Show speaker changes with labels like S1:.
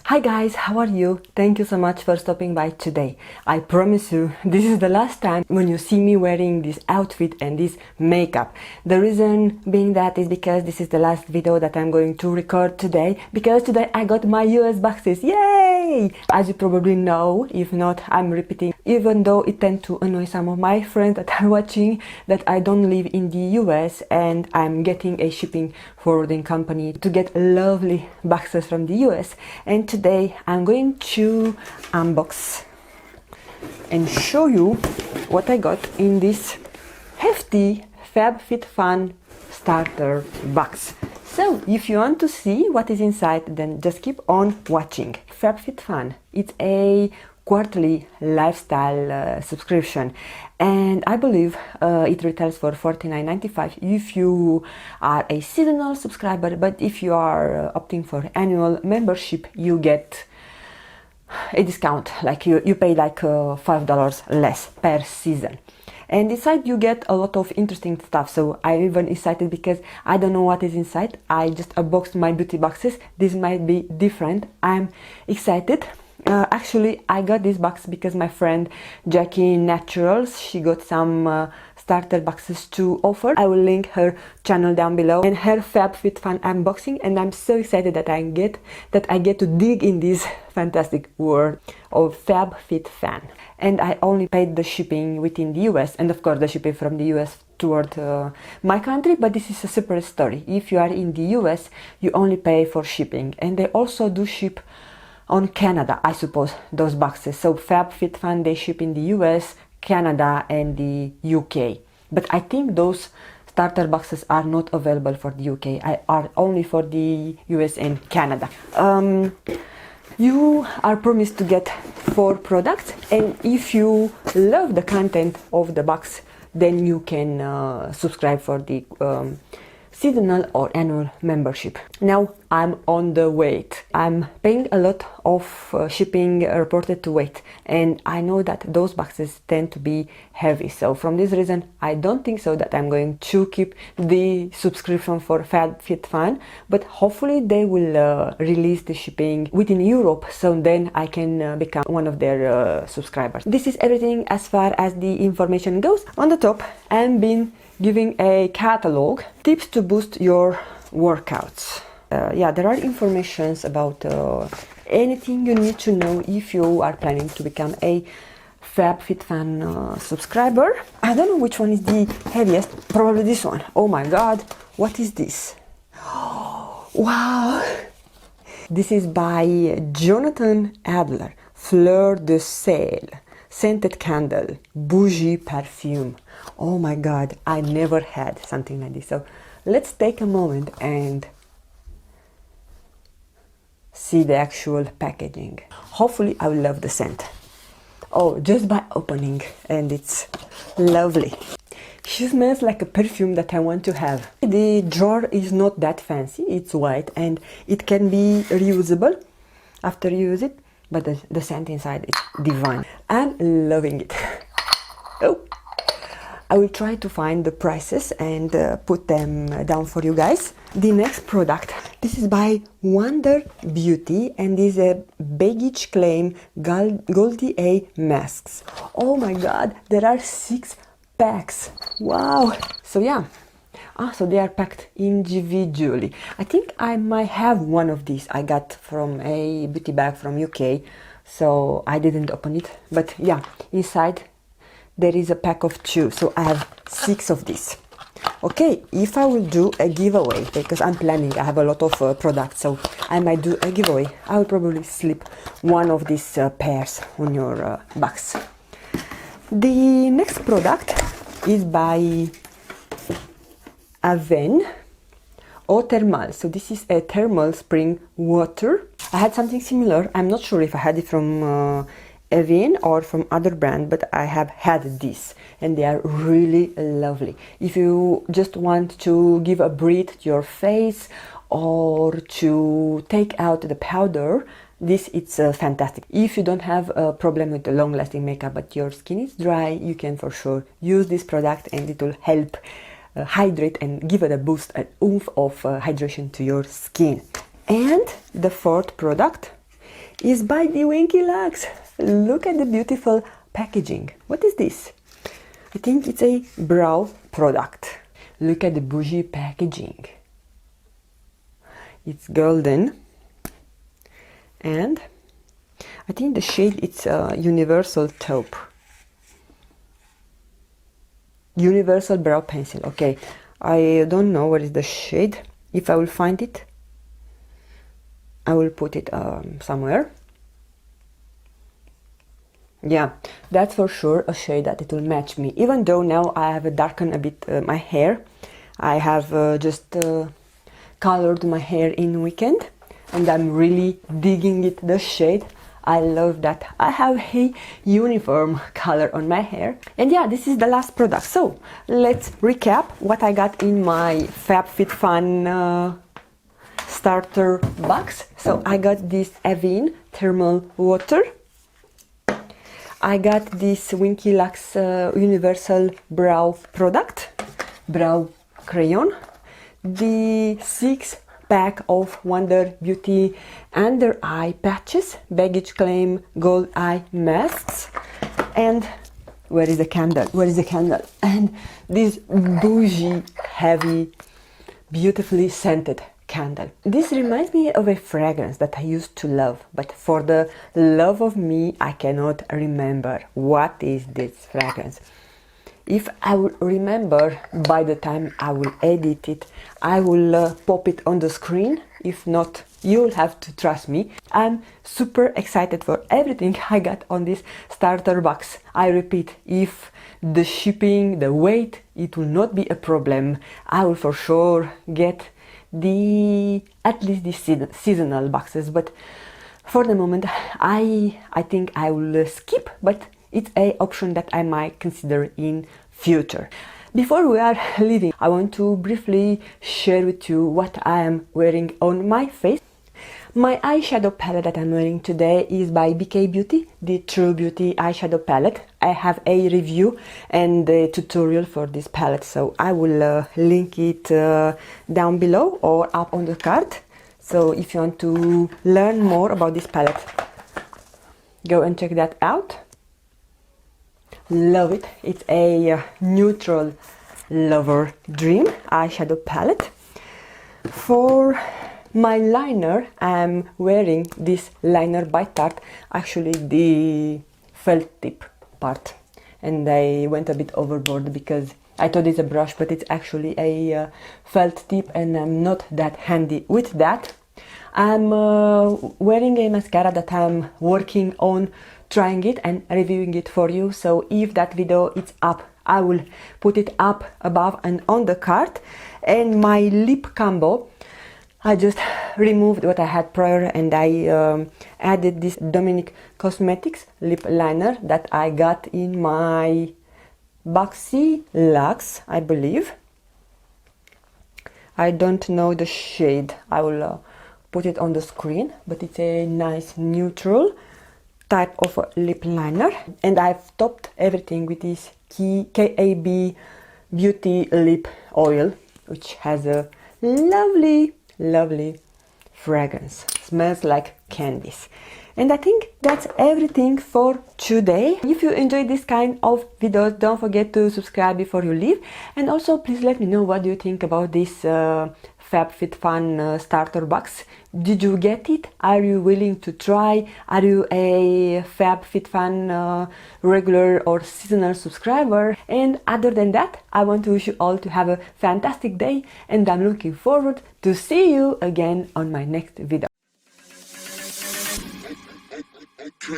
S1: Hi guys, how are you? Thank you so much for stopping by today. I promise you, this is the last time when you see me wearing this outfit and this makeup. The reason being that is because this is the last video that I'm going to record today, because today I got my US boxes. Yay! As you probably know, if not, I'm repeating, even though it tends to annoy some of my friends that are watching, that I don't live in the US and I'm getting a shipping forwarding company to get lovely boxes from the US. And today I'm going to unbox and show you what I got in this hefty FabFitFun starter box. So if you want to see what is inside, then just keep on watching. FabFitFun, it's a quarterly lifestyle subscription, and I believe it retails for $49.95 if you are a seasonal subscriber, but if you are opting for annual membership, you get a discount, like you pay like $5 less per season. And inside you get a lot of interesting stuff, so I'm even excited because I don't know what is inside. I just unboxed my beauty boxes. This might be different. I'm excited. Actually, I got this box because my friend Jackie Naturals, she got some starter boxes to offer. I will link her channel down below and her FabFitFun unboxing, and I'm so excited that I get to dig in this fantastic world of FabFitFun. And I only paid the shipping within the US, and of course the shipping from the US toward my country, but this is a separate story. If you are in the US, you only pay for shipping, and they also do ship on Canada, I suppose, those boxes. So FabFitFun, they ship in the US, Canada and the UK. But I think those starter boxes are not available for the UK. Are only for the US and Canada. You are promised to get 4 products, and if you love the content of the box, then you can subscribe for the seasonal or annual membership. Now I'm on the weight. I'm paying a lot of shipping reported to weight, and I know that those boxes tend to be heavy. So from this reason, I don't think so that I'm going to keep the subscription for FabFitFun, but hopefully they will release the shipping within Europe, so then I can become one of their subscribers. This is everything as far as the information goes. On the top, I'm being giving a catalog, tips to boost your workouts. Yeah, there are informations about anything you need to know if you are planning to become a FabFitFun subscriber. I don't know which one is the heaviest, probably this one. Oh my god, what is this? Wow! This is by Jonathan Adler, Fleur de Sel, scented candle, bougie perfume. Oh my god, I never had something like this. So let's take a moment and see the actual packaging. Hopefully I will love the scent. Oh, just by opening, and it's lovely. She smells like a perfume that I want to have. The drawer is not that fancy, it's white and it can be reusable after you use it, but the scent inside is divine. I'm loving it. Oh, I will try to find the prices and put them down for you guys. The next product, this is by Wonder Beauty, and is a baggage claim Goldie A masks. Oh my god, there are 6 packs. Wow. So yeah, so they are packed individually. I think I might have one of these. I got from a beauty bag from UK, so I didn't open it. But yeah, inside there is a pack of 2, so I have 6 of these. Okay, if I will do a giveaway, because I'm planning, I have a lot of products, so I might do a giveaway. I will probably slip one of these pairs on your box. The next product is by Aven Eau Thermal. So this is a thermal spring water. I had something similar. I'm not sure if I had it from Evian or from other brand, but I have had this and they are really lovely. If you just want to give a breath to your face or to take out the powder, this is fantastic. If you don't have a problem with the long lasting makeup but your skin is dry, you can for sure use this product and it will help hydrate and give it a boost, an oomph of hydration to your skin. And the fourth product is by the Winky Lux. Look at the beautiful packaging. What is this? I think it's a brow product. Look at the bougie packaging. It's golden, and I think the shade it's Universal Taupe. Universal Brow Pencil. Okay, I don't know what is the shade. If I will find it, I will put it somewhere. Yeah, that's for sure a shade that it will match me. Even though now I have darkened a bit my hair. I have just colored my hair in weekend, and I'm really digging it, the shade. I love that I have a uniform color on my hair. And yeah, this is the last product. So let's recap what I got in my FabFitFun starter box. So I got this Avene thermal water. I got this Winky Lux universal brow product, brow crayon, the 6-pack of Wonder Beauty under eye patches, baggage claim gold eye masks, and where is the candle? Where is the candle? And this bougie, heavy, beautifully scented candle. This reminds me of a fragrance that I used to love, but for the love of me, I cannot remember what is this fragrance. If I will remember by the time I will edit it, I will pop it on the screen. If not, you'll have to trust me. I'm super excited for everything I got on this starter box. I repeat, if the shipping, the weight, it will not be a problem, I will for sure get at least the seasonal boxes. But for the moment, I think I will skip, but it's an option that I might consider in future. Before we are leaving, I want to briefly share with you what I am wearing on my face. My eyeshadow palette that I'm wearing today is by BK Beauty, the True Beauty eyeshadow palette. I have a review and a tutorial for this palette, so I will link it down below or up on the card. So if you want to learn more about this palette, go and check that out. Love it. It's a neutral lover dream eyeshadow palette. For my liner, I'm wearing this liner by Tarte, actually the felt tip part, and I went a bit overboard because I thought it's a brush, but it's actually a felt tip, and I'm not that handy with that. I'm wearing a mascara that I'm working on trying it and reviewing it for you, so if that video is up, I will put it up above and on the card. And my lip combo, I just removed what I had prior, and I added this Dominic Cosmetics lip liner that I got in my Boxy Lux, I believe. I don't know the shade, I will put it on the screen, but it's a nice neutral type of lip liner. And I've topped everything with this KAB Beauty Lip Oil, which has a lovely fragrance. Smells like candies. And I think that's everything for today. If you enjoyed this kind of videos, don't forget to subscribe before you leave. And also please let me know what do you think about this FabFitFun starter box. Did you get it? Are you willing to try? Are you a FabFitFun regular or seasonal subscriber? And other than that, I want to wish you all to have a fantastic day, and I'm looking forward to see you again on my next video. Okay.